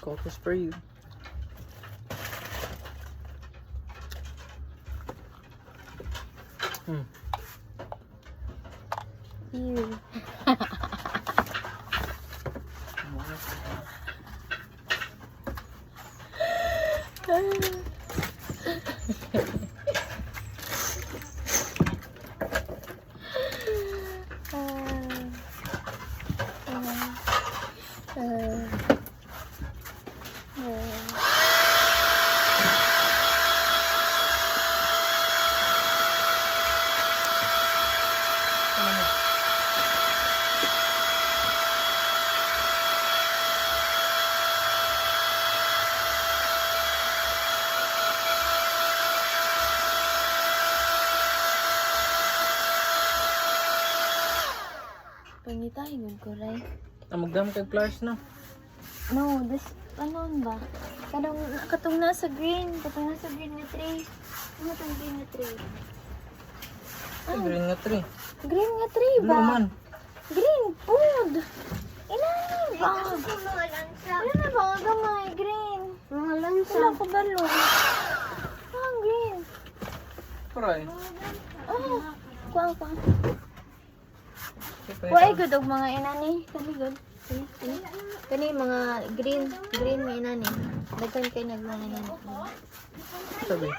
Cocos for you. Ew. Pangitahin ko rin. Magdam kay flowers na. No, this, ano ba? Katong nasa green. Katong nasa green na tree. Ano itong green na tree? Green nga tree. Green nga tree ba? Blue man. Green food! Inani ba? Ano na ba? Gamay, green. Mga lansa. Wala ko balo. Green. Paray. Kuha. Kuha good og mga inani. Kani good. Kani mga green nga inani. Daghan kay nagmana inani. Sabi.